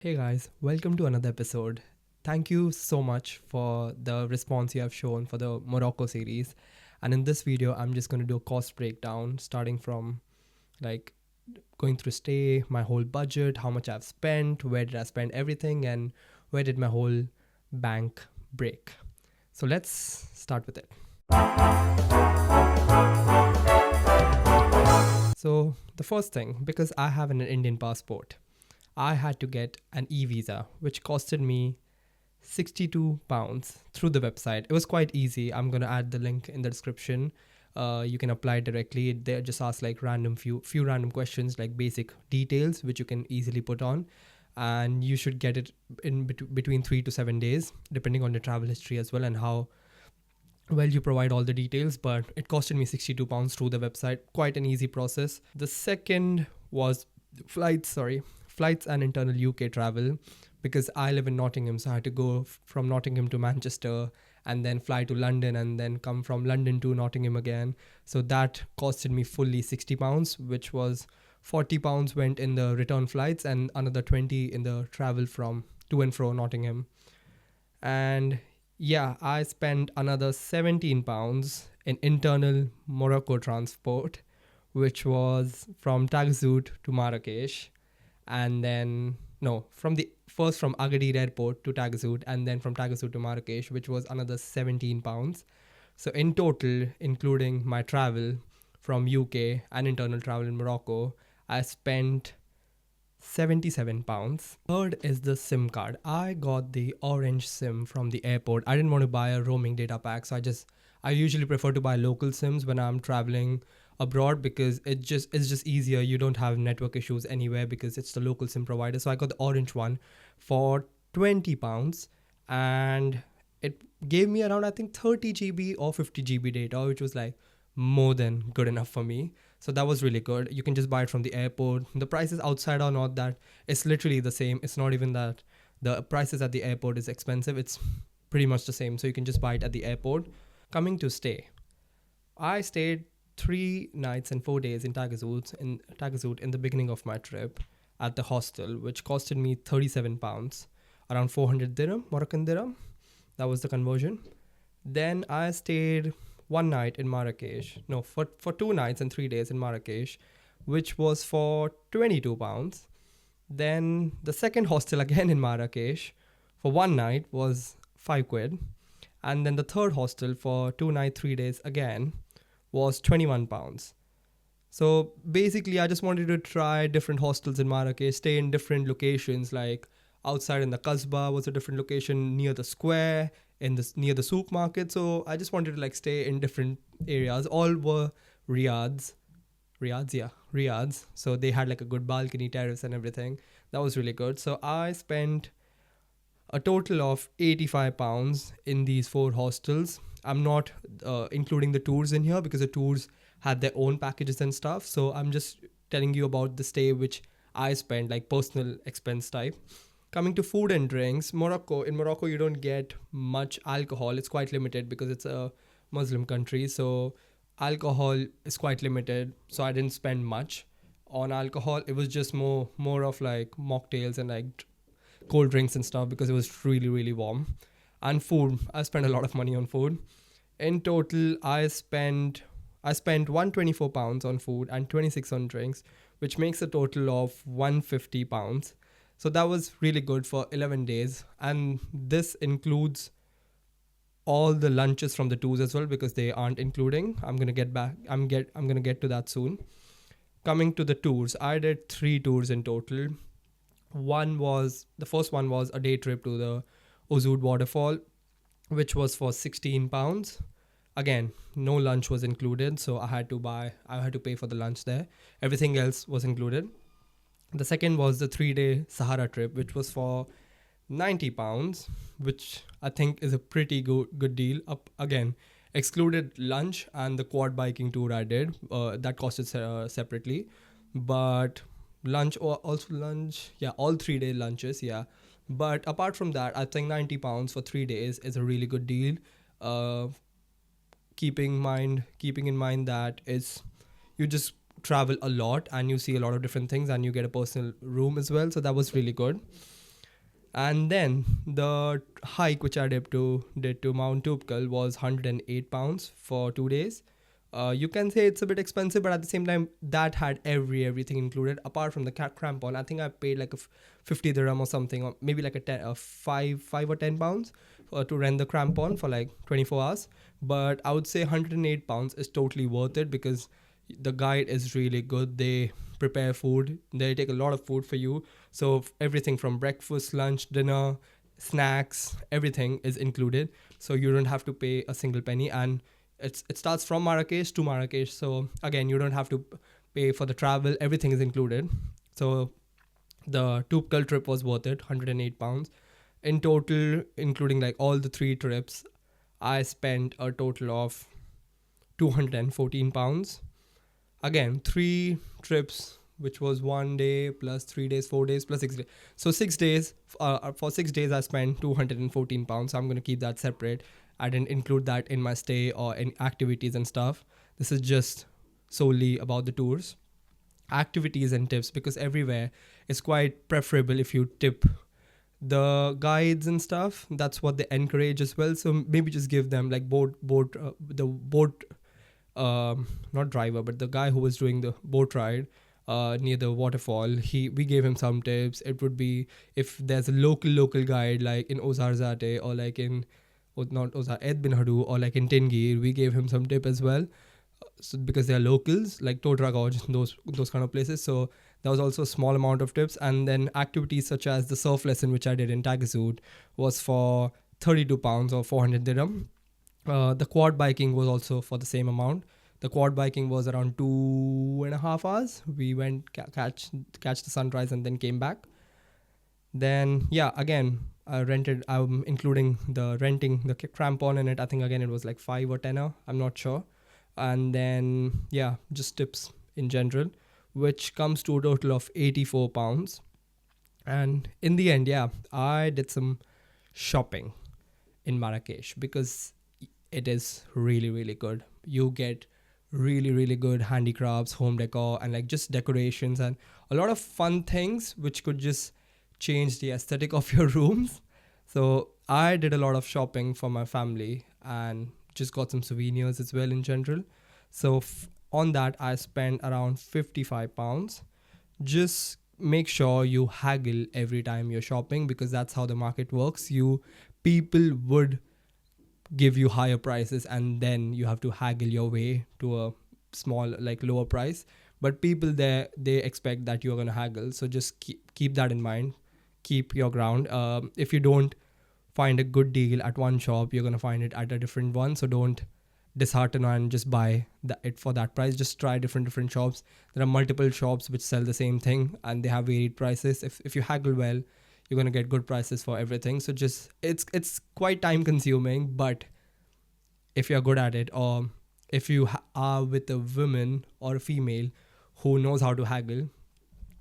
Hey guys, welcome to another episode. Thank you so much for the response you have shown for the Morocco series. And in this video, I'm just going to do a cost breakdown starting from like going through stay, my whole budget, how much I've spent, where did I spend everything, and where did my whole bank break. So let's start with it. So, the first thing, because I have an Indian passport, I had to get an e-visa, which costed me £62 through the website. It was quite easy. I'm gonna add the link in the description. You can apply directly. They just ask like few random questions, like basic details, which you can easily put on, and you should get it in between 3 to 7 days, depending on your travel history as well and how well you provide all the details. But it costed me £62 through the website. Quite an easy process. The second was flights and internal UK travel, because I live in Nottingham, so I had to go from Nottingham to Manchester and then fly to London and then come from London to Nottingham again. So that costed me fully £60, which was £40 went in the return flights and another 20 in the travel from to and fro Nottingham. And yeah, I spent another £17 in internal Morocco transport, which was from Taghazout to Marrakech, and then no, from Agadir Airport to Taghazout, and then from Taghazout to Marrakech, which was another £17. So in total, including my travel from UK and internal travel in Morocco, I spent £77. Third is the SIM card. I got the orange SIM from the airport. I didn't want to buy a roaming data pack, so I usually prefer to buy local SIMs when I'm traveling abroad, because it's just easier. You don't have network issues anywhere because it's the local SIM provider. So I got the orange one for £20, and it gave me around, I think, 30 GB or 50 GB data, which was like more than good enough for me. So that was really good. You can just buy it from the airport. The prices outside are not that, it's literally the same. It's not even that the prices at the airport is expensive. It's pretty much the same. So you can just buy it at the airport. Coming to stay, I stayed 3 nights and 4 days in Taghazout in the beginning of my trip at the hostel, which costed me £37, around 400 dirham, Moroccan dirham. That was the conversion. Then I stayed one night in Marrakech. No, for 2 nights and 3 days in Marrakech, which was for £22. Then the second hostel again in Marrakech for one night was £5. And then the third hostel for 2 nights, 3 days again was £21. So basically, I just wanted to try different hostels in Marrakech, stay in different locations, like outside in the Kasbah was a different location, near the square, near the souk market. So I just wanted to like stay in different areas. All were riads. So they had like a good balcony terrace and everything. That was really good. So I spent a total of £85 in these four hostels. I'm not including the tours in here because the tours had their own packages and stuff. So I'm just telling you about the stay which I spent, like personal expense type. Coming to food and drinks, in Morocco you don't get much alcohol. It's quite limited because it's a Muslim country. So alcohol is quite limited. So I didn't spend much on alcohol. It was just more of like mocktails and like cold drinks and stuff, because it was really, really warm. And food, I spent a lot of money on food. In total, I spent £124 on food and 26 on drinks, which makes a total of £150. So that was really good for 11 days. And this includes all the lunches from the tours as well, because they aren't including. I'm going to get to that soon. Coming to the tours, I did 3 tours in total. The first one was a day trip to the Ozoud waterfall, which was for £16. Again, no lunch was included, so I had to pay for the lunch there. Everything else was included. The second was the 3-day Sahara trip, which was for £90, which I think is a pretty good deal. Up again, excluded lunch and the quad biking tour I did. That costed separately, but lunch, yeah, all 3-day lunches, yeah. But apart from that, I think £90 for 3 days is a really good deal. Keeping in mind that is, you just travel a lot and you see a lot of different things and you get a personal room as well. So that was really good. And then the hike which I did to Mount Toubkal was £108 for 2 days. You can say it's a bit expensive, but at the same time, that had everything included apart from the crampon. I think I paid like 50 dirham or something, or maybe like five or 10 pounds to rent the crampon for like 24 hours. But I would say £108 is totally worth it because the guide is really good. They prepare food. They take a lot of food for you. So everything from breakfast, lunch, dinner, snacks, everything is included. So you don't have to pay a single penny. And it starts from Marrakech to Marrakech. So again, you don't have to pay for the travel. Everything is included. So the Toubkal trip was worth it, £108. In total, including like all the three trips, I spent a total of £214. Again, three trips, which was 1 day plus 3 days, 4 days plus 6 days. So 6 days, for 6 days, I spent £214. So I'm going to keep that separate. I didn't include that in my stay or in activities and stuff. This is just solely about the tours, activities, and tips, because everywhere is quite preferable if you tip the guides and stuff. That's what they encourage as well. So maybe just give them like the boat not driver, but the guy who was doing the boat ride near the waterfall. We gave him some tips. It would be if there's a local guide like in Ozarzate or like in not Ozar Ed Bin Hadu or like in Tingir, we gave him some tip as well. So because they are locals like Todragoj, those kind of places. So there was also a small amount of tips, and then activities such as the surf lesson which I did in Taghazout was for £32 or 400 dirham. The quad biking was also for the same amount. The quad biking was around 2.5 hours. We went catch the sunrise and then came back. Then yeah, again I rented. I'm including the renting the crampon in it. I think again it was like 5 or 10. I'm not sure. And then yeah, just tips in general, which comes to a total of £84. And in the end, yeah, I did some shopping in Marrakech because it is really good. You get really good handicrafts, home decor, and like just decorations and a lot of fun things which could just change the aesthetic of your rooms. So I did a lot of shopping for my family and just got some souvenirs as well in general. So on that I spent around £55. Just make sure you haggle every time you're shopping because that's how the market works. People would give you higher prices and then you have to haggle your way to a small like lower price, but people there, they expect that you're going to haggle. So just keep that in mind. Keep your ground. If you don't find a good deal at one shop, you're going to find it at a different one. So don't dishearten and just buy it for that price. Just try different shops. There are multiple shops which sell the same thing and they have varied prices. If you haggle well, you're going to get good prices for everything. So just it's quite time consuming, but if you're good at it, or if you are with a woman or a female who knows how to haggle,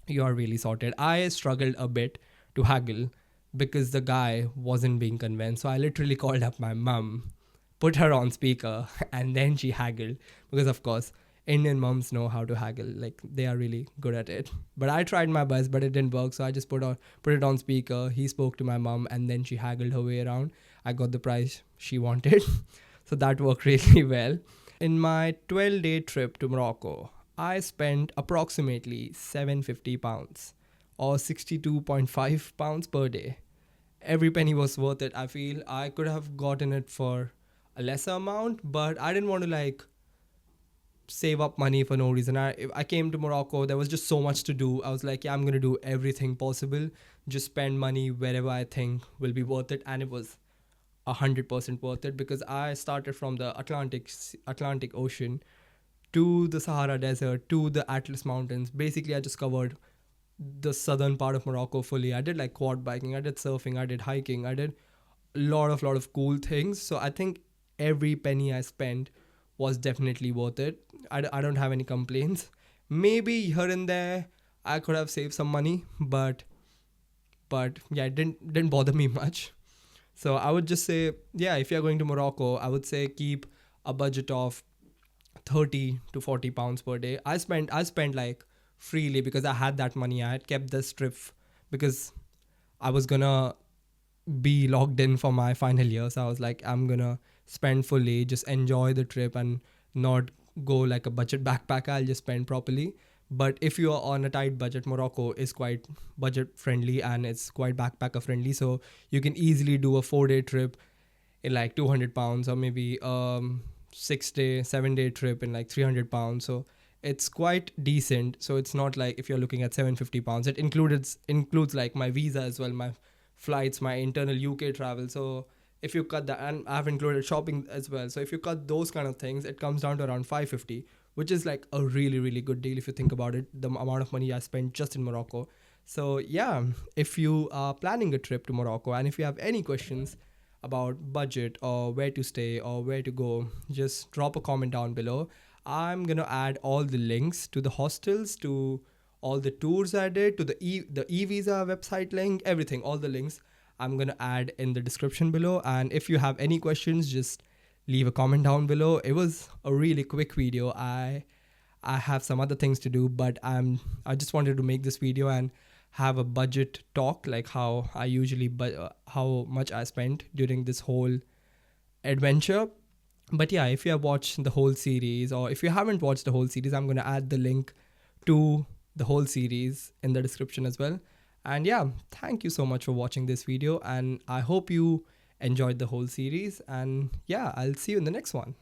you are really sorted. I struggled a bit to haggle because the guy wasn't being convinced. So I literally called up my mum, put her on speaker, and then she haggled because of course Indian moms know how to haggle. Like they are really good at it. But I tried my best, but it didn't work. So I just put it on speaker. He spoke to my mom, and then she haggled her way around. I got the price she wanted. So that worked really well. In my 12-day trip to Morocco, I spent approximately £750 or £62.5 per day. Every penny was worth it. I feel I could have gotten it for a lesser amount, but I didn't want to like save up money for no reason. I came to Morocco, there was just so much to do. I was like, yeah, I'm going to do everything possible. Just spend money wherever I think will be worth it. And it was 100% worth it because I started from the Atlantic Ocean to the Sahara Desert to the Atlas Mountains. Basically, I just covered the southern part of Morocco fully. I did like quad biking, I did surfing, I did hiking, I did a lot of cool things. So I think every penny I spent was definitely worth it. I don't have any complaints. Maybe here and there I could have saved some money, but yeah, it didn't bother me much. So I would just say, yeah, if you're going to Morocco, I would say keep a budget of 30 to 40 pounds per day. I spent like freely because I had that money. I had kept this trip because I was gonna be logged in for my final year. So I was like, I'm gonna spend fully, just enjoy the trip and not go like a budget backpacker. I'll just spend properly. But if you are on a tight budget, Morocco is quite budget friendly and it's quite backpacker friendly. So you can easily do a 4 day trip in like £200, or maybe 6 day, 7 day trip in like £300. So it's quite decent. So it's not like if you're looking at £750, it includes like my visa as well, my flights, my internal UK travel. So if you cut that, and I've included shopping as well. So if you cut those kind of things, it comes down to around 550, which is like a really, really good deal if you think about it, the amount of money I spent just in Morocco. So yeah, if you are planning a trip to Morocco and if you have any questions about budget or where to stay or where to go, just drop a comment down below. I'm gonna add all the links to the hostels, to all the tours I did, to the e-visa website link, everything, all the links I'm gonna add in the description below. And if you have any questions, just leave a comment down below. It was a really quick video. I have some other things to do, but I just wanted to make this video and have a budget talk, like how I usually how much I spent during this whole adventure. But yeah, if you have watched the whole series, or if you haven't watched the whole series, I'm going to add the link to the whole series in the description as well. And yeah, thank you so much for watching this video, and I hope you enjoyed the whole series. And yeah, I'll see you in the next one.